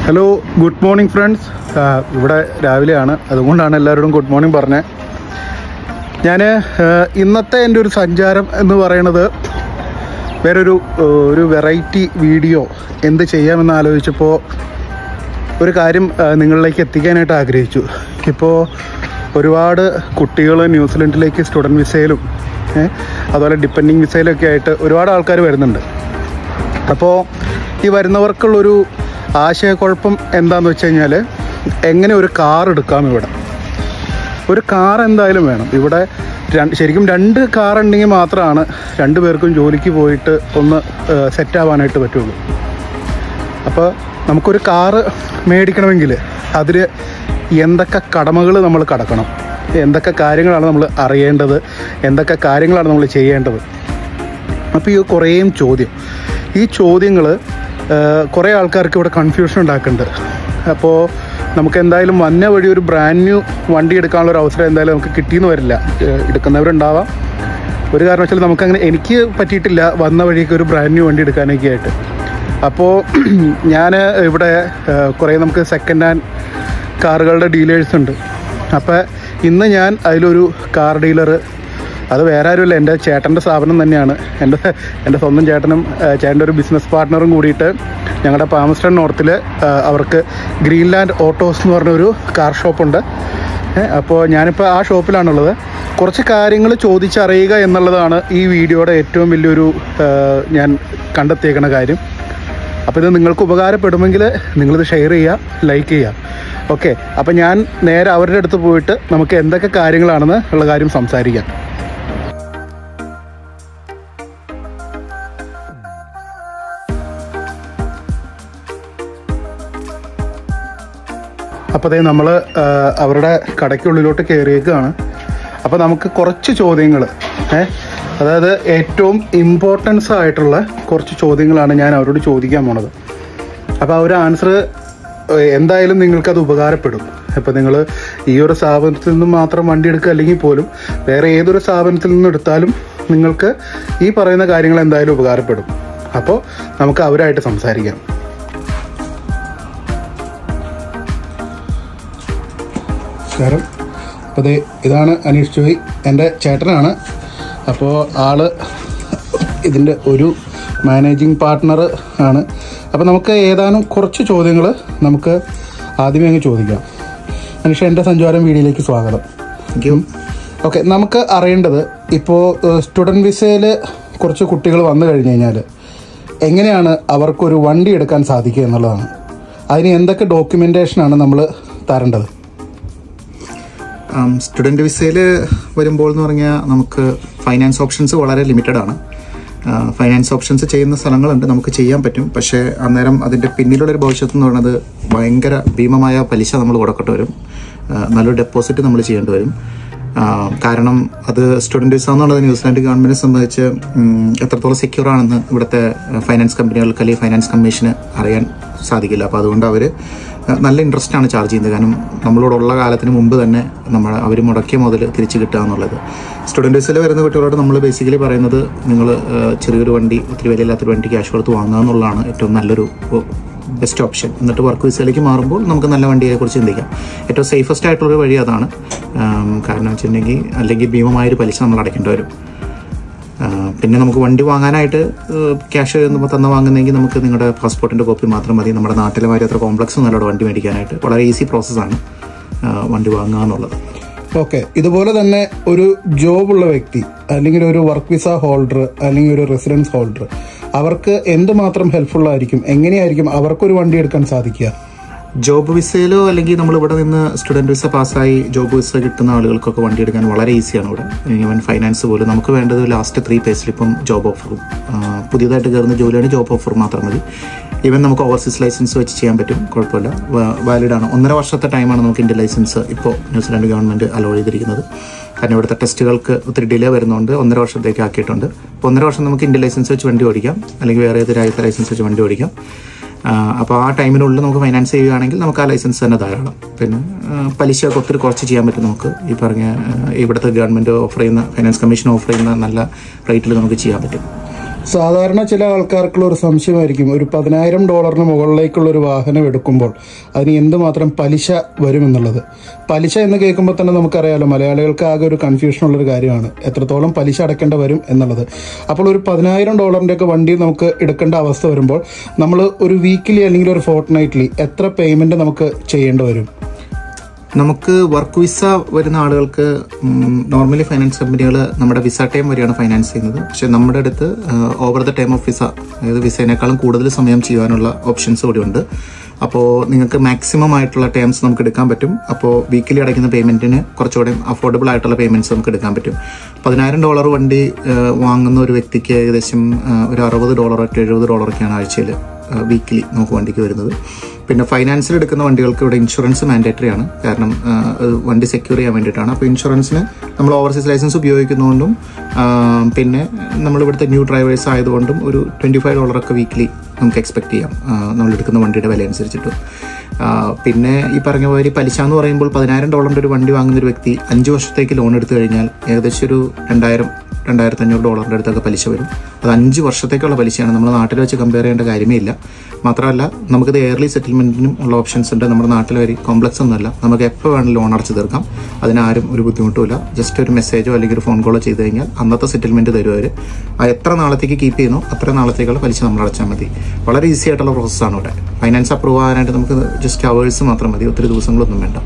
Hello, good morning friends. ഇവിടെ രാവിലെയാണ്, അതുകൊണ്ടാണ് എല്ലാവരോടും ഗുഡ് മോർണിംഗ് പറഞ്ഞത്. ഞാൻ ഇന്നത്തെ എൻ്റെ ഒരു സഞ്ചാരം എന്ന് പറയുന്നത് ഒരു വെറൈറ്റി വീഡിയോ എന്ത് ചെയ്യാമെന്ന് ആലോചിച്ചപ്പോൾ ഒരു കാര്യം നിങ്ങളിലേക്ക് എത്തിക്കാനായിട്ട് ആഗ്രഹിച്ചു. ഇപ്പോൾ ഒരുപാട് കുട്ടികൾ ന്യൂസിലൻഡിലേക്ക് സ്റ്റുഡൻറ്റ് വിസയിലും അതുപോലെ ഡിപ്പെൻഡിങ് വിസയിലൊക്കെ ആയിട്ട് ഒരുപാട് ആൾക്കാർ വരുന്നുണ്ട്. അപ്പോൾ ഈ വരുന്നവർക്കുള്ളൊരു ആശയക്കുഴപ്പം എന്താണെന്ന് വെച്ച് കഴിഞ്ഞാൽ, എങ്ങനെ ഒരു കാർ എടുക്കാം. ഇവിടെ ഒരു കാർ എന്തായാലും വേണം. ഇവിടെ ശരിക്കും 2 കാർ ഉണ്ടെങ്കിൽ മാത്രമാണ് 2 പേർക്കും ജോലിക്ക് പോയിട്ട് ഒന്ന് സെറ്റാവാനായിട്ട് പറ്റുള്ളൂ. അപ്പോൾ നമുക്കൊരു കാറ് മേടിക്കണമെങ്കിൽ അതിൽ എന്തൊക്കെ കടമകൾ നമ്മൾ കടക്കണം, എന്തൊക്കെ കാര്യങ്ങളാണ് നമ്മൾ അറിയേണ്ടത്, എന്തൊക്കെ കാര്യങ്ങളാണ് നമ്മൾ ചെയ്യേണ്ടത്. അപ്പോൾ ഈ കുറേയും ഈ ചോദ്യങ്ങൾ കുറേ ആൾക്കാർക്ക് ഇവിടെ കൺഫ്യൂഷൻ ഉണ്ടാക്കുന്നുണ്ട്. അപ്പോൾ നമുക്ക് എന്തായാലും വന്ന വഴി ഒരു ബ്രാൻഡ് ന്യൂ വണ്ടി എടുക്കാനുള്ളൊരു അവസരം എന്തായാലും നമുക്ക് കിട്ടിയെന്ന് വരില്ല. എടുക്കുന്നവരുണ്ടാവാം. ഒരു കാരണവശാലും നമുക്കങ്ങനെ എനിക്ക് പറ്റിയിട്ടില്ല വന്ന വഴിക്ക് ഒരു ബ്രാൻഡ് ന്യൂ വണ്ടി എടുക്കാനൊക്കെ ആയിട്ട്. അപ്പോൾ ഞാൻ ഇവിടെ കുറേ നമുക്ക് സെക്കൻഡ് ഹാൻഡ് കാറുകളുടെ ഡീലേഴ്സ് ഉണ്ട്. അപ്പോൾ ഇന്ന് ഞാൻ അതിലൊരു കാർ ഡീലർ, അത് വേറെ ആരുമില്ല, എൻ്റെ ചേട്ടൻ്റെ സ്ഥാപനം തന്നെയാണ്. എൻ്റെ സ്വന്തം ചേട്ടൻ്റെ ഒരു ബിസിനസ് പാർട്ട്ണറും കൂടിയിട്ട് ഞങ്ങളുടെ പാമസ്റ്റൺ നോർത്തിൽ അവർക്ക് ഗ്രീൻലാൻഡ് ഓട്ടോസ് എന്ന് പറഞ്ഞൊരു കാർ ഷോപ്പുണ്ട്. അപ്പോൾ ഞാനിപ്പോൾ ആ ഷോപ്പിലാണുള്ളത്. കുറച്ച് കാര്യങ്ങൾ ചോദിച്ചറിയുക എന്നുള്ളതാണ് ഈ വീഡിയോയുടെ ഏറ്റവും വലിയൊരു ഞാൻ കണ്ടെത്തിയേക്കുന്ന കാര്യം. അപ്പോൾ ഇത് നിങ്ങൾക്ക് ഉപകാരപ്പെടുമെങ്കിൽ നിങ്ങളിത് ഷെയർ ചെയ്യുക, ലൈക്ക് ചെയ്യുക. ഓക്കെ, അപ്പോൾ ഞാൻ നേരെ അവരുടെ അടുത്ത് പോയിട്ട് നമുക്ക് എന്തൊക്കെ കാര്യങ്ങളാണെന്ന് ഉള്ള കാര്യം സംസാരിക്കാം. അപ്പോൾ അതേ നമ്മൾ അവരുടെ കടയ്ക്കുള്ളിലോട്ട് കയറിയേക്കാണ്. അപ്പോൾ നമുക്ക് കുറച്ച് ചോദ്യങ്ങൾ, അതായത് ഏറ്റവും ഇമ്പോർട്ടൻസ് ആയിട്ടുള്ള കുറച്ച് ചോദ്യങ്ങളാണ് ഞാൻ അവരോട് ചോദിക്കാൻ പോണത്. അപ്പോൾ ആ ഒരു ആൻസർ എന്തായാലും നിങ്ങൾക്കത് ഉപകാരപ്പെടും. ഇപ്പോൾ നിങ്ങൾ ഈ ഒരു സ്ഥാപനത്തിൽ നിന്നും മാത്രം വണ്ടി എടുക്കുക അല്ലെങ്കിൽ പോലും വേറെ ഏതൊരു സ്ഥാപനത്തിൽ നിന്നും എടുത്താലും നിങ്ങൾക്ക് ഈ പറയുന്ന കാര്യങ്ങൾ എന്തായാലും ഉപകാരപ്പെടും. അപ്പോൾ നമുക്ക് അവരായിട്ട് സംസാരിക്കാം. നമസ്കാരം. അപ്പോൾ ഇതാണ് അനീഷ് ജോയി, എൻ്റെ ചേട്ടനാണ്. അപ്പോൾ ആള് ഇതിൻ്റെ ഒരു മാനേജിങ് പാർട്ട്ണർ ആണ്. അപ്പോൾ നമുക്ക് ഏതാനും കുറച്ച് ചോദ്യങ്ങൾ നമുക്ക് ആദ്യമേ അങ്ങ് ചോദിക്കാം. അനീഷ്, എൻ്റെ സഞ്ചാരം വീഡിയോയിലേക്ക് സ്വാഗതം. Thank you. ഓക്കെ, നമുക്ക് അറിയേണ്ടത് ഇപ്പോൾ സ്റ്റുഡൻറ്റ് വിസയിൽ കുറച്ച് കുട്ടികൾ വന്നു കഴിഞ്ഞ് കഴിഞ്ഞാൽ എങ്ങനെയാണ് അവർക്കൊരു വണ്ടി എടുക്കാൻ സാധിക്കുക എന്നുള്ളതാണ്. അതിന് എന്തൊക്കെ ഡോക്യുമെൻറ്റേഷനാണ് നമ്മൾ തരേണ്ടത്? സ്റ്റുഡൻറ്റ് വിസയിൽ വരുമ്പോൾ എന്ന് പറഞ്ഞാൽ നമുക്ക് ഫൈനാൻസ് ഓപ്ഷൻസ് വളരെ ലിമിറ്റഡ് ആണ്. ഫൈനാൻസ് ഓപ്ഷൻസ് ചെയ്യുന്ന സ്ഥലങ്ങളുണ്ട്, നമുക്ക് ചെയ്യാൻ പറ്റും. പക്ഷേ അന്നേരം അതിൻ്റെ പിന്നിലുള്ളൊരു ഭവിഷ്യത്ത് എന്ന് പറയുന്നത് ഭയങ്കര ഭീമമായ പലിശ നമ്മൾ കൊടുക്കേണ്ടി വരും. നല്ലൊരു ഡെപ്പോസിറ്റ് നമ്മൾ ചെയ്യേണ്ടി വരും. കാരണം അത് സ്റ്റുഡൻറ്റ് വിസ എന്നുള്ളത് ന്യൂസിലാൻഡ് ഗവൺമെൻറ്റിനെ സംബന്ധിച്ച് എത്രത്തോളം സെക്യൂർ ആണെന്ന് ഇവിടുത്തെ ഫൈനാൻസ് കമ്പനികൾക്ക് അല്ലെങ്കിൽ ഫൈനാൻസ് കമ്മീഷന് അറിയാൻ സാധിക്കില്ല. അപ്പോൾ അതുകൊണ്ട് അവർ നല്ല ഇൻട്രസ്റ്റ് ആണ് ചാർജ് ചെയ്യുന്നത്. കാരണം നമ്മളോടുള്ള കാലത്തിന് മുമ്പ് തന്നെ അവർ മുടക്കിയ മുതൽ തിരിച്ച് കിട്ടുക എന്നുള്ളത്. സ്റ്റുഡൻറ്റ് വിസയിൽ വരുന്ന കുട്ടികളോട് നമ്മൾ ബേസിക്കലി പറയുന്നത്, നിങ്ങൾ ചെറിയൊരു വണ്ടി, ഒത്തിരി വിലയില്ലാത്തൊരു വണ്ടി ക്യാഷ് കൊടുത്ത് വാങ്ങുക എന്നുള്ളതാണ് ഏറ്റവും നല്ലൊരു ബെസ്റ്റ് ഓപ്ഷൻ. എന്നിട്ട് വർക്ക് വിസയിലേക്ക് മാറുമ്പോൾ നമുക്ക് നല്ല വണ്ടിയെക്കുറിച്ച് ചിന്തിക്കാം. ഏറ്റവും സേഫസ്റ്റ് ആയിട്ടുള്ളൊരു വഴി അതാണ്. കാരണം വെച്ചിട്ടുണ്ടെങ്കിൽ അല്ലെങ്കിൽ ഭീമമായൊരു പലിശ നമ്മൾ അടയ്ക്കേണ്ടി വരും. പിന്നെ നമുക്ക് വണ്ടി വാങ്ങാനായിട്ട് ക്യാഷ് വാങ്ങുന്നെങ്കിൽ നമുക്ക് നിങ്ങളുടെ പാസ്പോർട്ടിൻ്റെ കോപ്പി മാത്രം മതി. നമ്മുടെ നാട്ടിലെ മാതിരി അത്ര കോംപ്ലക്സ് ഒന്നുമല്ല വണ്ടി മേടിക്കാനായിട്ട്. വളരെ ഈസി പ്രോസസ്സാണ് വണ്ടി വാങ്ങുക എന്നുള്ളത്. ഓക്കെ, ഇതുപോലെ തന്നെ ഒരു ജോബുള്ള വ്യക്തി അല്ലെങ്കിൽ ഒരു വർക്ക് വിസ ഹോൾഡർ അല്ലെങ്കിൽ ഒരു റെസിഡൻസ് ഹോൾഡർ, അവർക്ക് എന്തുമാത്രം ഹെൽപ്ഫുൾ ആയിരിക്കും? എങ്ങനെയായിരിക്കും അവർക്കൊരു വണ്ടി എടുക്കാൻ സാധിക്കുക? ജോബ് വിസയിലോ അല്ലെങ്കിൽ നമ്മളിവിടെ നിന്ന് സ്റ്റുഡൻറ്റ് വിസ പാസ്സായി ജോബ് വിസ കിട്ടുന്ന ആളുകൾക്കൊക്കെ വണ്ടി എടുക്കാൻ വളരെ ഈസിയാണ് ഇവിടെ. ഈവൻ ഫൈനാൻസ് പോലും നമുക്ക് വേണ്ടത് ലാസ്റ്റ് 3 പേ സ്ലിപ്പും ജോബ് ഓഫറും. പുതിയതായിട്ട് കയറുന്ന ജോലിയാണ് ജോബ് ഓഫർ മാത്രം മതി. ഈവൻ നമുക്ക് ഓവർസീസ് ലൈസൻസ് വെച്ച് ചെയ്യാൻ പറ്റും, കുഴപ്പമില്ല, വാലിഡാണ്. 1.5 വർഷത്തെ ടൈമാണ് നമുക്ക് ഇന്ത്യൻ ലൈസൻസ് ഇപ്പോൾ ന്യൂസിലാൻഡ് ഗവൺമെൻറ് അലോ ചെയ്തിരിക്കുന്നത്. കാരണം ഇവിടുത്തെ ടെസ്റ്റുകൾക്ക് ഒത്തിരി ഡിലേ വരുന്നതുകൊണ്ട് 1.5 വർഷത്തേക്ക് ആക്കിയിട്ടുണ്ട്. അപ്പോൾ 1.5 വർഷം നമുക്ക് ഇന്ത്യൻ ലൈസൻസ് വെച്ച് വണ്ടി ഓടിക്കാം, അല്ലെങ്കിൽ വേറെ ഏത് രാജ്യത്തെ ലൈസൻസ് വെച്ച് വണ്ടി ഓടിക്കാം. അപ്പോൾ ആ ടൈമിനുള്ളിൽ നമുക്ക് ഫൈനാൻസ് ചെയ്യുകയാണെങ്കിൽ നമുക്ക് ആ ലൈസൻസ് തന്നെ ധാരാളം. പിന്നെ പലിശയൊക്കെ ഒത്തിരി കുറച്ച് ചെയ്യാൻ പറ്റും നമുക്ക്. ഈ പറഞ്ഞ ഇവിടുത്തെ ഗവൺമെൻറ് ഓഫർ ചെയ്യുന്ന, ഫൈനാൻസ് കമ്മീഷൻ ഓഫർ ചെയ്യുന്ന നല്ല റേറ്റിൽ നമുക്ക് ചെയ്യാൻ പറ്റും. സാധാരണ ചില ആൾക്കാർക്കുള്ള ഒരു സംശയമായിരിക്കും, ഒരു $10,000 മുകളിലേക്കുള്ള ഒരു വാഹനം എടുക്കുമ്പോൾ അതിന് എന്തുമാത്രം പലിശ വരുമെന്നുള്ളത്. പലിശ എന്ന് കേൾക്കുമ്പോൾ തന്നെ നമുക്കറിയാലോ, മലയാളികൾക്ക് ആകെ ഒരു കൺഫ്യൂഷനുള്ളൊരു കാര്യമാണ് എത്രത്തോളം പലിശ അടയ്ക്കേണ്ട വരും എന്നുള്ളത്. അപ്പോൾ ഒരു $10,000 വണ്ടി നമുക്ക് എടുക്കേണ്ട അവസ്ഥ വരുമ്പോൾ നമ്മൾ ഒരു വീക്കിലി അല്ലെങ്കിൽ ഒരു ഫോർട്ട്നൈറ്റ്ലി എത്ര പേയ്മെൻറ്റ് നമുക്ക് ചെയ്യേണ്ടി വരും? നമുക്ക് വർക്ക് വിസ വരുന്ന ആളുകൾക്ക് നോർമലി ഫൈനാൻസ് കമ്പനികൾ നമ്മുടെ വിസ ടൈം വരെയാണ് ഫൈനാൻസ് ചെയ്യുന്നത്. പക്ഷേ നമ്മുടെ അടുത്ത് over the time of visa, അതായത് വിസേനേക്കാളും കൂടുതൽ സമയം ചെയ്യാനുള്ള ഓപ്ഷൻസ് കൂടി ഉണ്ട്. അപ്പോൾ നിങ്ങൾക്ക് മാക്സിമം ആയിട്ടുള്ള ടേംസ് നമുക്ക് എടുക്കാൻ പറ്റും. അപ്പോൾ വീക്കിലി അടയ്ക്കുന്ന പേയ്മെൻറ്റിന് കുറച്ചുകൂടെ അഫോർഡബിൾ ആയിട്ടുള്ള പേയ്മെൻറ്റ്സ് നമുക്ക് എടുക്കാൻ പറ്റും. $10,000 വണ്ടി വാങ്ങുന്ന ഒരു വ്യക്തിക്ക് ഏകദേശം ഒരു $60 to $70 ആഴ്ചയിൽ വീക്കിലി നമുക്ക് വണ്ടിക്ക് വരുന്നത്. പിന്നെ ഫൈനാൻസിൽ എടുക്കുന്ന വണ്ടികൾക്ക് ഇവിടെ ഇൻഷുറൻസ് മാൻഡേറ്ററി ആണ്. കാരണം വണ്ടി സെക്യൂർ ചെയ്യാൻ വേണ്ടിയിട്ടാണ്. അപ്പോൾ ഇൻഷുറൻസിന് നമ്മൾ ഓവർസീസ് ലൈസൻസ് ഉപയോഗിക്കുന്നതുകൊണ്ടും പിന്നെ നമ്മളിവിടുത്തെ ന്യൂ ഡ്രൈവേഴ്സ് ആയതുകൊണ്ടും ഒരു $25 വീക്കിലി നമുക്ക് എക്സ്പെക്ട് ചെയ്യാം നമ്മൾ എടുക്കുന്ന വണ്ടിയുടെ വില അനുസരിച്ചിട്ട്. പിന്നെ ഈ പറഞ്ഞ പോലെ പലിശ എന്ന് പറയുമ്പോൾ $10,000 ഒരു വണ്ടി വാങ്ങുന്ന ഒരു വ്യക്തി 5 വർഷത്തേക്ക് ലോൺ എടുത്തു കഴിഞ്ഞാൽ ഏകദേശം ഒരു $2,000-2,500 അടുത്തൊക്കെ പലിശ വരും. അത് 5 വർഷത്തേക്കുള്ള പലിശയാണ്. നമ്മൾ നാട്ടിൽ വെച്ച് കമ്പയർ ചെയ്യേണ്ട കാര്യമേ ഇല്ല. മാത്രമല്ല നമുക്കിത് ഇയർലി സെറ്റിൽമെന്റിനും ഉള്ള ഓപ്ഷൻസ് ഉണ്ട്. നമ്മുടെ നാട്ടിൽ വരെ കോംപ്ലക്സ് ഒന്നുമല്ല, നമുക്ക് എപ്പോൾ വേണമെങ്കിലും ലോൺ അടച്ചു തീർക്കാം. അതിനാരും ഒരു ബുദ്ധിമുട്ടുമില്ല. ജസ്റ്റ് ഒരു മെസ്സേജോ അല്ലെങ്കിൽ ഒരു ഫോൺ കോളോ ചെയ്ത് കഴിഞ്ഞാൽ അന്നത്തെ സെറ്റിൽമെന്റ് തരും അവർ. ആ എത്ര നാളത്തേക്ക് കീപ്പ് ചെയ്യുന്നോ അത്ര നാളത്തേക്കുള്ള പലിശ നമ്മൾ അടച്ചാൽ മതി. വളരെ ഈസി ആയിട്ടുള്ള പ്രോസസ്സാണ് ഇവിടെ. ഫൈനാൻസ് അപ്രൂവ് ആകാനായിട്ട് നമുക്ക് ജസ്റ്റ് അവേഴ്സ് മാത്രം മതി, ഒത്തിരി ദിവസങ്ങളൊന്നും വേണ്ട.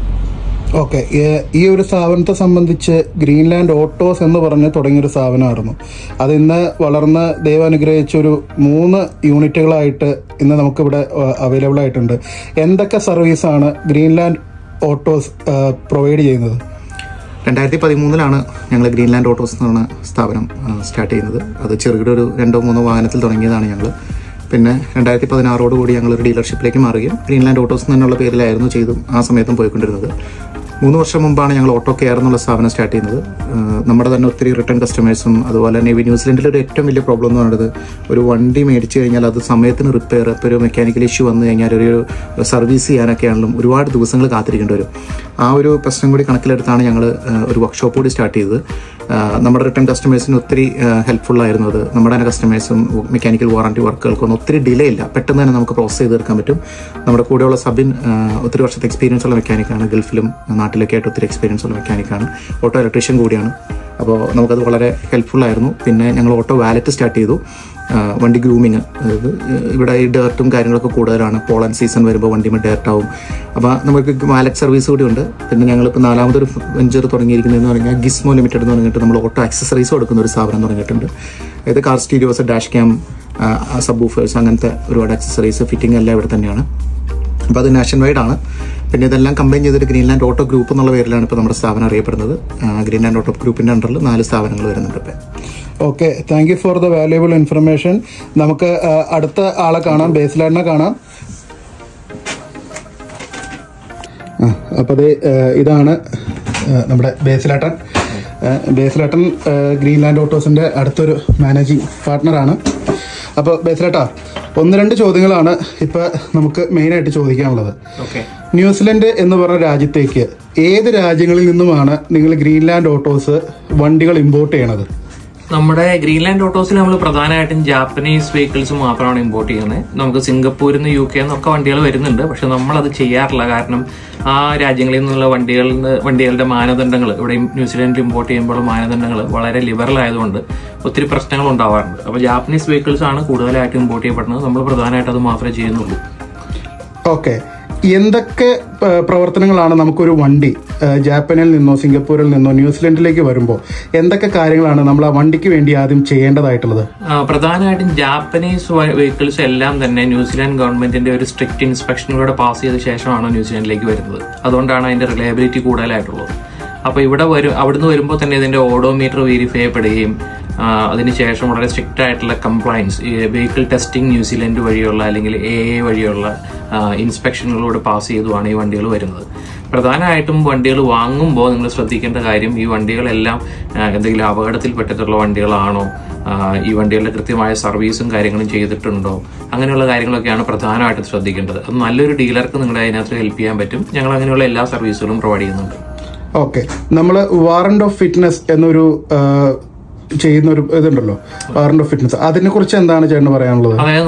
ഓക്കെ, ഈ ഒരു സ്ഥാപനത്തെ സംബന്ധിച്ച് ഗ്രീൻലാൻഡ് ഓട്ടോസ് എന്ന് പറഞ്ഞ് തുടങ്ങിയൊരു സ്ഥാപനമായിരുന്നു. അത് ഇന്ന് വളർന്ന് ദൈവം അനുഗ്രഹിച്ചൊരു 3 യൂണിറ്റുകളായിട്ട് ഇന്ന് നമുക്കിവിടെ അവൈലബിൾ ആയിട്ടുണ്ട്. എന്തൊക്കെ സർവീസാണ് ഗ്രീൻലാൻഡ് ഓട്ടോസ് പ്രൊവൈഡ് ചെയ്യുന്നത്? 2013 ഞങ്ങൾ ഗ്രീൻലാൻഡ് ഓട്ടോസ് എന്ന് പറഞ്ഞ സ്ഥാപനം സ്റ്റാർട്ട് ചെയ്യുന്നത്. അത് ചെറുകിട ഒരു 2-3 വാഹനത്തിൽ തുടങ്ങിയതാണ് ഞങ്ങൾ. പിന്നെ 2016 കൂടി ഞങ്ങളൊരു ഡീലർഷിപ്പിലേക്ക് മാറുകയും ഗ്രീൻലാൻഡ് ഓട്ടോസ് എന്നുള്ള പേരിലായിരുന്നു ചെയ്തും ആ സമയത്തും പോയിക്കൊണ്ടിരുന്നത്. 3 വർഷം മുമ്പാണ് ഞങ്ങൾ ഓട്ടോ കെയർ എന്നുള്ള സ്ഥാപനം സ്റ്റാർട്ട് ചെയ്യുന്നത്. നമ്മുടെ തന്നെ ഒത്തിരി റിട്ടേൺ കസ്റ്റമേഴ്സും അതുപോലെ തന്നെ ന്യൂസിലൻഡിൽ ഒരു ഏറ്റവും വലിയ പ്രോബ്ലം എന്ന് പറയുന്നത് ഒരു വണ്ടി മേടിച്ചു കഴിഞ്ഞാൽ അത് സമയത്തിന് റിപ്പയർ, ഇപ്പോൾ ഒരു മെക്കാനിക്കൽ ഇഷ്യൂ വന്നു കഴിഞ്ഞാൽ ഒരു സർവീസ് ചെയ്യാനൊക്കെ ആണെങ്കിലും ഒരുപാട് ദിവസങ്ങൾ കാത്തിരിക്കേണ്ടി വരും. ആ ഒരു പ്രശ്നം കൂടി കണക്കിലെടുത്താണ് ഞങ്ങൾ ഒരു വർക്ക്ഷോപ്പ് കൂടി സ്റ്റാർട്ട് ചെയ്തത്. നമ്മുടെ റിട്ടേൺ കസ്റ്റമേഴ്സിന് ഒത്തിരി ഹെൽപ്ഫുള്ളായിരുന്നു അത്. നമ്മുടെ തന്നെ കസ്റ്റമേഴ്സും മെക്കാനിക്കൽ വാറണ്ടി വർക്കുകൾക്കൊന്നും ഒത്തിരി ഡിലേ ഇല്ല, പെട്ടെന്ന് തന്നെ നമുക്ക് പ്രോസസ് ചെയ്ത് തീർക്കാൻ പറ്റും. നമ്മുടെ കൂടെയുള്ള സബിൻ ഒത്തിരി വർഷത്തെ എക്സ്പീരിയൻസ് ഉള്ള മെക്കാനിക്കാണ്. ഗൾഫിലും നാട്ടിലൊക്കെ ആയിട്ട് ഒത്തിരി എക്സ്പീരിയൻസ് ഉള്ള മെക്കാനിക്കാണ്. ഓട്ടോ ഇലക്ട്രീഷ്യൻ കൂടിയാണ്. അപ്പോൾ നമുക്കത് വളരെ ഹെൽപ്ഫുള്ളായിരുന്നു. പിന്നെ ഞങ്ങൾ ഓട്ടോ വാലറ്റ് സ്റ്റാർട്ട് ചെയ്തു. വണ്ടി ഗ്രൂമിങ്, അതായത് ഇവിടെ ഈ ഡേർട്ടും കാര്യങ്ങളൊക്കെ കൂടുതലാണ്. പോളൻ സീസൺ വരുമ്പോൾ വണ്ടിമേ ഡേർട്ടാവും. അപ്പോൾ നമുക്ക് വാലറ്റ് സർവീസ് കൂടി ഉണ്ട്. പിന്നെ ഞങ്ങളിപ്പോൾ 4മതൊരു വെഞ്ചർ തുടങ്ങിയിരിക്കുന്നതെന്ന് പറഞ്ഞാൽ ഗിസ്മോ ലിമിറ്റഡ് എന്ന് പറഞ്ഞിട്ട് നമ്മൾ ഓട്ടോ ആക്സസറീസ് കൊടുക്കുന്ന ഒരു സ്ഥാപനം തുടങ്ങിയിട്ടുണ്ട്. അതായത് car stereos, dash cam, sub woofers, അങ്ങനത്തെ ഒരുപാട് ആക്സസറീസ് ഫിറ്റിംഗ് എല്ലാം ഇവിടെ തന്നെയാണ്. അപ്പോൾ അത് നാഷൻ വൈഡ് ആണ്. പിന്നെ ഇതെല്ലാം കമ്പൈൻ ചെയ്തിട്ട് ഗ്രീൻലാൻഡ് ഓട്ടോ ഗ്രൂപ്പ് എന്നുള്ള പേരിലാണ് ഇപ്പോൾ നമ്മുടെ സ്ഥാപനം അറിയപ്പെടുന്നത്. ഗ്രീൻലാൻഡ് ഓട്ടോ ഗ്രൂപ്പിൻ്റെ അണ്ടറിൽ 4 സ്ഥാപനങ്ങൾ വരുന്നുണ്ട് ഇപ്പോൾ. Okay, thank you for the valuable information. നമുക്ക് അടുത്ത ആളെ കാണാം, ബേസിലേട്ടനെ കാണാം. അപ്പോൾ ഇതാണ് നമ്മുടെ ബേസിലേട്ടൻ. ബേസിലേട്ടൻ ഗ്രീൻലാൻഡ് ഓട്ടോസിൻ്റെ അടുത്തൊരു മാനേജിങ് പാർട്ട്ണറാണ്. അപ്പോൾ ബേസിലേട്ടാ, 1-2 ചോദ്യങ്ങളാണ് ഇപ്പോൾ നമുക്ക് മെയിനായിട്ട് ചോദിക്കാനുള്ളത്. ന്യൂസിലൻഡ് എന്ന് പറഞ്ഞ രാജ്യത്തേക്ക് ഏത് രാജ്യങ്ങളിൽ നിന്നുമാണ് നിങ്ങൾ ഗ്രീൻലാൻഡ് ഓട്ടോസ് വണ്ടികൾ ഇമ്പോർട്ട് ചെയ്യണത്? നമ്മുടെ ഗ്രീൻലാൻഡ് ഓട്ടോസിൽ നമ്മൾ പ്രധാനമായിട്ടും ജാപ്പനീസ് വെഹിക്കിൾസ് മാത്രമാണ് ഇമ്പോർട്ട് ചെയ്യുന്നത്. നമുക്ക് സിംഗപ്പൂരിൽ നിന്ന് UK നിന്നൊക്കെ വണ്ടികൾ വരുന്നുണ്ട്. പക്ഷെ നമ്മളത് ചെയ്യാറില്ല. കാരണം ആ രാജ്യങ്ങളിൽ നിന്നുള്ള വണ്ടികളുടെ മാനദണ്ഡങ്ങൾ ഇവിടെ ന്യൂസിലൻഡിൽ ഇമ്പോർട്ട് ചെയ്യുമ്പോൾ മാനദണ്ഡങ്ങൾ വളരെ ലിബറൽ ആയതുകൊണ്ട് ഒത്തിരി പ്രശ്നങ്ങൾ ഉണ്ടാവാറുണ്ട്. അപ്പോൾ ജാപ്പനീസ് വെഹിക്കിൾസ് ആണ് കൂടുതലായിട്ട് ഇമ്പോർട്ട് ചെയ്യപ്പെടുന്നത്. നമ്മൾ പ്രധാനമായിട്ട് അത് മാത്രമേ ചെയ്യുന്നുള്ളൂ. ഓക്കെ, എന്തൊക്കെ പ്രവർത്തനങ്ങളാണ് നമുക്കൊരു വണ്ടി ജാപ്പനിൽ നിന്നോ സിംഗപ്പൂരിൽ നിന്നോ ന്യൂസിലൻഡിലേക്ക് വരുമ്പോൾ എന്തൊക്കെ കാര്യങ്ങളാണ് നമ്മൾ ആ വണ്ടിക്ക് വേണ്ടി ആദ്യം ചെയ്യേണ്ടതായിട്ടുള്ളത്? പ്രധാനമായിട്ടും ജാപ്പനീസ് വെഹിക്കിൾസ് എല്ലാം തന്നെ ന്യൂസിലാൻഡ് ഗവൺമെന്റിന്റെ ഒരു സ്ട്രിക്റ്റ് ഇൻസ്പെക്ഷനിലൂടെ പാസ് ചെയ്ത ശേഷമാണ് ന്യൂസിലൻഡിലേക്ക് വരുന്നത്. അതുകൊണ്ടാണ് അതിന്റെ റിലയബിലിറ്റി കൂടുതലായിട്ടുള്ളത്. അപ്പോൾ അവിടുന്ന് വരുമ്പോൾ തന്നെ ഇതിന്റെ ഓഡോമീറ്റർ വെരിഫൈ ചെയ്യപ്പെടുകയും അതിനുശേഷം വളരെ സ്ട്രിക്റ്റ് ആയിട്ടുള്ള കംപ്ലയൻസ്, വെഹിക്കിൾ ടെസ്റ്റിംഗ് ന്യൂസിലൻഡ് വഴിയുള്ള അല്ലെങ്കിൽ AA വഴിയുള്ള ഇൻസ്പെക്ഷനുകളോട് പാസ് ചെയ്തുമാണ് ഈ വണ്ടികൾ വരുന്നത്. പ്രധാനമായിട്ടും വണ്ടികൾ വാങ്ങുമ്പോൾ നിങ്ങൾ ശ്രദ്ധിക്കേണ്ട കാര്യം, ഈ വണ്ടികളെല്ലാം എന്തെങ്കിലും അപകടത്തിൽപ്പെട്ടിട്ടുള്ള വണ്ടികളാണോ, ഈ വണ്ടികളുടെ കൃത്യമായ സർവീസും കാര്യങ്ങളും ചെയ്തിട്ടുണ്ടോ, അങ്ങനെയുള്ള കാര്യങ്ങളൊക്കെയാണ് പ്രധാനമായിട്ടും ശ്രദ്ധിക്കേണ്ടത്. അത് നല്ലൊരു ഡീലർക്ക് നിങ്ങളെ അതിനകത്ത് ഹെൽപ്പ് ചെയ്യാൻ പറ്റും. ഞങ്ങൾ അങ്ങനെയുള്ള എല്ലാ സർവീസുകളും പ്രൊവൈഡ് ചെയ്യുന്നുണ്ട്. ഓക്കെ, നമ്മൾ വാറന്റ് ഓഫ് ഫിറ്റ്നസ് എന്നൊരു ചെയ്യുന്ന ഒരു ഇതുണ്ടല്ലോ, വാറന്റ് ഓഫ് ഫിറ്റ്നസ്, അതിനെ കുറിച്ച് എന്താണ് ചേട്ടന് പറയാനുള്ളത്? അതായത്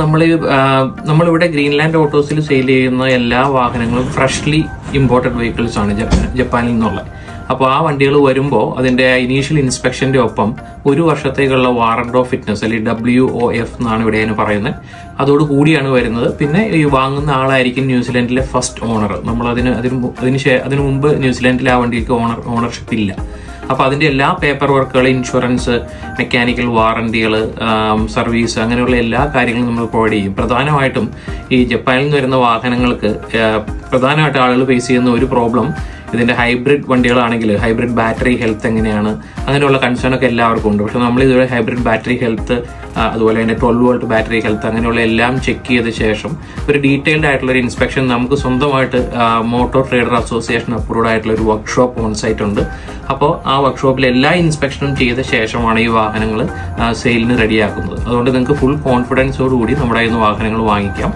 നമ്മളിവിടെ ഗ്രീൻലാൻഡ് ഓട്ടോസിൽ സെയിൽ ചെയ്യുന്ന എല്ലാ വാഹനങ്ങളും ഫ്രഷ്ലി ഇമ്പോർട്ടഡ് വെഹിക്കിൾസ് ആണ് ജപ്പാനിൽ നിന്നുള്ള. അപ്പോൾ ആ വണ്ടികൾ വരുമ്പോൾ അതിന്റെ ഇനീഷ്യൽ ഇൻസ്പെക്ഷന്റെ ഒപ്പം 1 വർഷത്തേക്കുള്ള വാറന്റ് ഓഫ് ഫിറ്റ്നസ്, അല്ലെങ്കിൽ WOF എന്നാണ് ഇവിടെ പറയുന്നത്, അതോട് കൂടിയാണ് വരുന്നത്. പിന്നെ ഈ വാങ്ങുന്ന ആളായിരിക്കും ന്യൂസിലാൻഡിലെ ഫസ്റ്റ് ഓണർ. നമ്മൾ അതിനു മുമ്പ് ന്യൂസിലാൻഡിൽ ആ വണ്ടിക്ക് ഓണർഷിപ്പ് ഇല്ല. അപ്പൊ അതിന്റെ എല്ലാ പേപ്പർ വർക്കുകൾ, ഇൻഷുറൻസ്, മെക്കാനിക്കൽ വാറന്റികൾ, സർവീസ്, അങ്ങനെയുള്ള എല്ലാ കാര്യങ്ങളും നമ്മൾ പ്രൊവൈഡ് ചെയ്യും. പ്രധാനമായിട്ടും ഈ ജപ്പാനിൽ നിന്ന് വരുന്ന വാഹനങ്ങൾക്ക് പ്രധാനമായിട്ട് ആളുകൾ ഫേസ് ചെയ്യുന്ന ഒരു പ്രോബ്ലം, ഇതിന്റെ ഹൈബ്രിഡ് വണ്ടികളാണെങ്കിൽ ഹൈബ്രിഡ് ബാറ്ററി ഹെൽത്ത് എങ്ങനെയാണ്, അങ്ങനെയുള്ള കൺസേൺ ഒക്കെ എല്ലാവർക്കും ഉണ്ട്. പക്ഷെ നമ്മൾ ഇതുവരെ ഹൈബ്രിഡ് ബാറ്ററി ഹെൽത്ത്, അതുപോലെ തന്നെ 12 വോൾട്ട് ബാറ്ററി ഹെൽത്ത്, അങ്ങനെയുള്ള എല്ലാം ചെക്ക് ചെയ്ത ശേഷം ഒരു ഡീറ്റെയിൽഡ് ആയിട്ടുള്ള ഒരു ഇൻസ്പെക്ഷൻ നമുക്ക് സ്വന്തമായിട്ട് മോട്ടോർ ട്രേഡർ അസോസിയേഷൻ അപ്രൂവ്ഡ് ആയിട്ടുള്ള ഒരു വർക്ക്ഷോപ്പ് ഓൺ സൈറ്റ് ഉണ്ട്. അപ്പോൾ ആ വർക്ക്ഷോപ്പിൽ എല്ലാ ഇൻസ്പെക്ഷനും ചെയ്ത ശേഷമാണ് ഈ വാഹനങ്ങൾ സെയിലിന് റെഡിയാക്കുന്നത്. അതുകൊണ്ട് നിങ്ങൾക്ക് ഫുൾ കോൺഫിഡൻസോടുകൂടി നമ്മുടെ കയ്യിൽ നിന്ന് വാഹനങ്ങൾ വാങ്ങിക്കാം.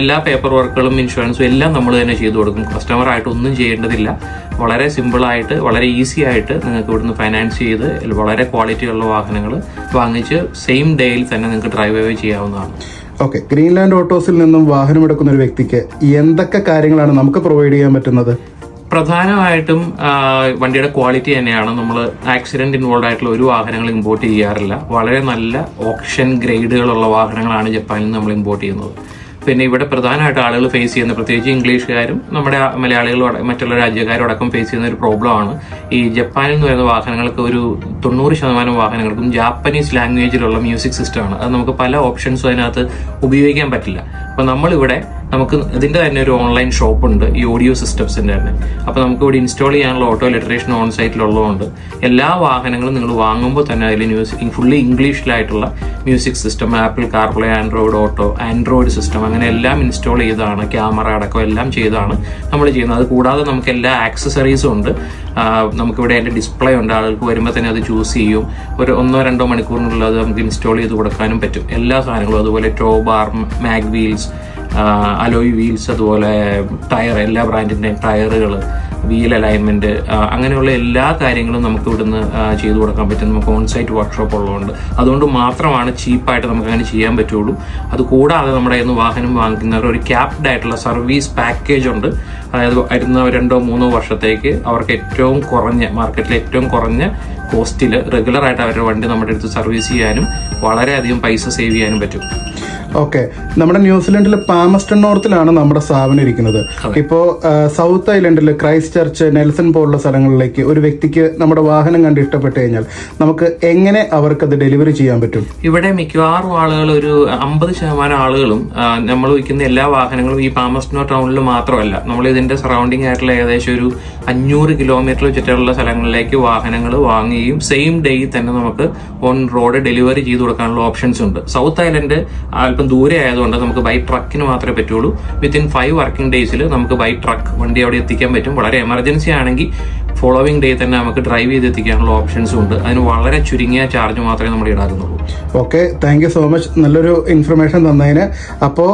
എല്ലാ പേപ്പർ വർക്കുകളും ഇൻഷുറൻസും എല്ലാം നമ്മൾ തന്നെ ചെയ്തു കൊടുക്കും. കസ്റ്റമറായിട്ട് ഒന്നും ചെയ്യേണ്ടതില്ല. വളരെ സിമ്പിളായിട്ട്, വളരെ ഈസി ആയിട്ട് നിങ്ങൾക്ക് ഇവിടുന്ന് ഫൈനാൻസ് ചെയ്ത് വളരെ ക്വാളിറ്റിയുള്ള വാഹനങ്ങൾ വാങ്ങിച്ച് സെയിം ഡേയിൽ തന്നെ നിങ്ങൾക്ക് ഡ്രൈവ് അവേ ചെയ്യാവുന്നതാണ്. ഓക്കെ, ഗ്രീൻലാൻഡ് ഓട്ടോസിൽ നിന്നും വാഹനം എടുക്കുന്ന ഒരു വ്യക്തിക്ക് എന്തൊക്കെ കാര്യങ്ങളാണ് നമുക്ക് പ്രൊവൈഡ് ചെയ്യാൻ പറ്റുന്നത്? പ്രധാനമായിട്ടും വണ്ടിയുടെ ക്വാളിറ്റി തന്നെയാണ്. നമ്മൾ ആക്സിഡന്റ് ഇൻവോൾവ് ആയിട്ടുള്ള ഒരു വാഹനങ്ങൾ ഇമ്പോർട്ട് ചെയ്യാറില്ല. വളരെ നല്ല ഓപ്ഷൻ ഗ്രേഡുകളുള്ള വാഹനങ്ങളാണ് ജപ്പാനിൽ നിന്ന് നമ്മൾ ഇമ്പോർട്ട് ചെയ്യുന്നത്. പിന്നെ ഇവിടെ പ്രധാനമായിട്ട് ആളുകൾ ഫേസ് ചെയ്യുന്ന, പ്രത്യേകിച്ച് ഇംഗ്ലീഷുകാരും നമ്മുടെ മലയാളികളും മറ്റുള്ള രാജ്യക്കാരോടക്കം ഫേസ് ചെയ്യുന്ന ഒരു പ്രോബ്ലമാണ് ഈ ജപ്പാനിൽ നിന്ന് വരുന്ന വാഹനങ്ങൾക്ക് ഒരു 90% വാഹനങ്ങൾക്കും ജാപ്പനീസ് ലാംഗ്വേജിലുള്ള മ്യൂസിക് സിസ്റ്റമാണ്. അത് നമുക്ക് പല ഓപ്ഷൻസും അതിനകത്ത് ഉപയോഗിക്കാൻ പറ്റില്ല. അപ്പൊ നമ്മളിവിടെ നമുക്ക് ഇതിന്റെ തന്നെ ഒരു ഓൺലൈൻ ഷോപ്പ് ഉണ്ട്, ഈ ഓഡിയോ സിസ്റ്റംസിന്റെ തന്നെ. അപ്പൊ നമുക്ക് ഇവിടെ ഇൻസ്റ്റാൾ ചെയ്യാനുള്ള ഓട്ടോ ലിറ്ററേഷൻ ഓൺ സൈറ്റിലുള്ളതുകൊണ്ട് എല്ലാ വാഹനങ്ങളും നിങ്ങൾ വാങ്ങുമ്പോൾ തന്നെ അതിൽ ഫുള്ളി ഇംഗ്ലീഷിലായിട്ടുള്ള music system, Apple CarPlay, Android Auto, Android system, അങ്ങനെ എല്ലാം ഇൻസ്റ്റാൾ ചെയ്താണ്, ക്യാമറ അടക്കം എല്ലാം ചെയ്താണ് നമ്മൾ ചെയ്യുന്നത്. അത് കൂടാതെ നമുക്ക് എല്ലാ ആക്സസറീസും ഉണ്ട്. നമുക്കിവിടെ അതിന്റെ ഡിസ്പ്ലേ ഉണ്ട്. ആളുകൾക്ക് വരുമ്പോൾ തന്നെ അത് ചൂസ് ചെയ്യും. ഒരു 1-2 മണിക്കൂറിനുള്ളിൽ അത് നമുക്ക് ഇൻസ്റ്റാൾ ചെയ്ത് കൊടുക്കാനും പറ്റും. എല്ലാ സാധനങ്ങളും, അതുപോലെ tow bar, mag wheels, alloy wheels, അതുപോലെ ടയർ, എല്ലാ ബ്രാൻഡിന്റെയും ടയറുകൾ, വീൽ അലൈൻമെന്റ്, അങ്ങനെയുള്ള എല്ലാ കാര്യങ്ങളും നമുക്ക് ഇവിടുന്ന് ചെയ്തു കൊടുക്കാൻ പറ്റും. നമുക്ക് ഓൺ സൈറ്റ് വർക്ക്ഷോപ്പ് ഉള്ളതുകൊണ്ട് അതുകൊണ്ട് മാത്രമാണ് ചീപ്പായിട്ട് നമുക്ക് അങ്ങനെ ചെയ്യാൻ പറ്റുള്ളൂ. അതുകൂടാതെ നമ്മുടെ കയ്യിൽ നിന്ന് വാഹനം വാങ്ങിക്കുന്നവർ ഒരു ക്യാപ്ഡ് ആയിട്ടുള്ള സർവീസ് പാക്കേജ് ഉണ്ട്. അതായത് വരുന്ന 2-3 വർഷത്തേക്ക് അവർക്ക് ഏറ്റവും കുറഞ്ഞ, മാർക്കറ്റിലെ ഏറ്റവും കുറഞ്ഞ കോസ്റ്റിൽ റെഗുലർ ആയിട്ട് അവരുടെ വണ്ടി നമ്മുടെ അടുത്ത് സർവീസ് ചെയ്യാനും വളരെയധികം പൈസ സേവ് ചെയ്യാനും പറ്റും. ഓക്കെ, നമ്മുടെ ന്യൂസിലൻഡിൽ പാമസ്റ്റൺ നോർത്തിലാണ് നമ്മുടെ സ്ഥാപനം ഇരിക്കുന്നത്. ഇപ്പോ സൗത്ത് ഐലൻഡിൽ ക്രൈസ്റ്റ് ചർച്ച്, നെൽസൺ പോലുള്ള സ്ഥലങ്ങളിലേക്ക് ഒരു വ്യക്തിക്ക് നമ്മുടെ വാഹനം കണ്ട് ഇഷ്ടപ്പെട്ടു കഴിഞ്ഞാൽ നമുക്ക് എങ്ങനെ അവർക്കത് ഡെലിവറി ചെയ്യാൻ പറ്റും? ഇവിടെ മിക്കവാറും ആളുകൾ, ഒരു 50% ആളുകളും നമ്മൾ വിൽക്കുന്ന എല്ലാ വാഹനങ്ങളും ഈ പാമസ്റ്റൺ ടൗണിൽ മാത്രമല്ല, നമ്മൾ ഇതിന്റെ സറൗണ്ടിങ് ആയിട്ടുള്ള ഏകദേശം ഒരു 500 കിലോമീറ്റർ ചുറ്റുള്ള സ്ഥലങ്ങളിലേക്ക് വാഹനങ്ങൾ വാങ്ങുകയും സെയിം ഡേയിൽ തന്നെ നമുക്ക് ഓൺ റോഡ് ഡെലിവറി ചെയ്ത് കൊടുക്കാനുള്ള ഓപ്ഷൻസ് ഉണ്ട്. സൗത്ത് ഐലൻഡ് അല്പം ദൂരെ ആയതുകൊണ്ട് നമുക്ക് ബൈ ട്രക്കിന് മാത്രമേ പറ്റുള്ളൂ. വിത്തിൻ 5 വർക്കിംഗ് ഡേയ്സിൽ നമുക്ക് ബൈ ട്രക്ക് വണ്ടി അവിടെ എത്തിക്കാൻ പറ്റും. വളരെ എമർജൻസി ആണെങ്കിൽ ഫോളോവിംഗ് ഡേ തന്നെ നമുക്ക് ഡ്രൈവ് ചെയ്ത് എത്തിക്കാനുള്ള ഓപ്ഷൻസും ഉണ്ട്. അതിന് വളരെ ചുരുങ്ങിയ ചാർജ് മാത്രമേ നമ്മൾ ഈടാക്കുന്നുള്ളൂ. Okay, thank you so much, നല്ലൊരു ഇൻഫർമേഷൻ തന്നതിന്. അപ്പോൾ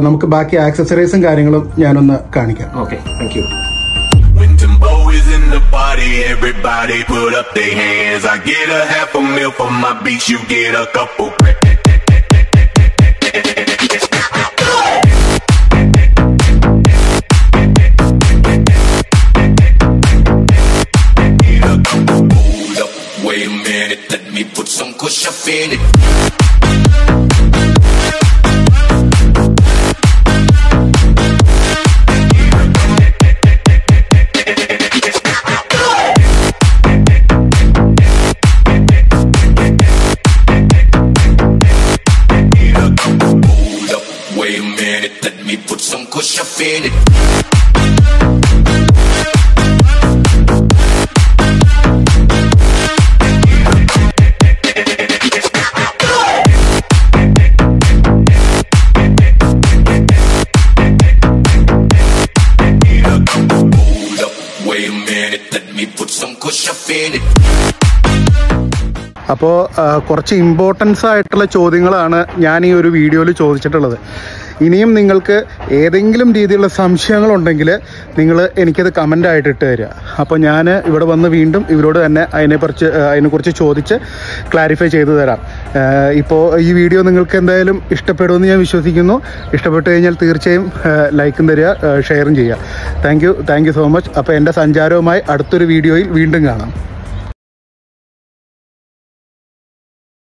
നമുക്ക് ബാക്കി ആക്സസറീസും കാര്യങ്ങളും ഞാനൊന്ന് കാണിക്കാം. Okay, thank you. When Timbo is in the party, everybody put up their hands. I get a $500,000 for my beats, you get a couple. Wait a minute, let me put some kush up in it. Wait a minute, let me put some kush up in it. Wait a minute, let me put some kush up in it. അപ്പോൾ കുറച്ച് importance ആയിട്ടുള്ള ചോദ്യങ്ങളാണ് ഞാൻ ഈ ഒരു വീഡിയോയിൽ ചോദിച്ചിട്ടുള്ളത്. ഇനിയും നിങ്ങൾക്ക് ഏതെങ്കിലും രീതിയിലുള്ള സംശയങ്ങളുണ്ടെങ്കിൽ നിങ്ങൾ എനിക്കത് കമൻ്റായിട്ട് ഇട്ട് തരിക. അപ്പോൾ ഞാൻ ഇവിടെ വന്ന് വീണ്ടും ഇവരോട് തന്നെ അതിനെക്കുറിച്ച് ചോദിച്ച് ക്ലാരിഫൈ ചെയ്തു തരാം. ഇപ്പോൾ ഈ വീഡിയോ നിങ്ങൾക്ക് എന്തായാലും ഇഷ്ടപ്പെടുമെന്ന് ഞാൻ വിശ്വസിക്കുന്നു. ഇഷ്ടപ്പെട്ടു കഴിഞ്ഞാൽ തീർച്ചയായും ലൈക്കും തരിക, ഷെയറും ചെയ്യുക. Thank you so much. അപ്പോൾ എൻ്റെ സഞ്ചാരവുമായി അടുത്തൊരു വീഡിയോയിൽ വീണ്ടും കാണാം.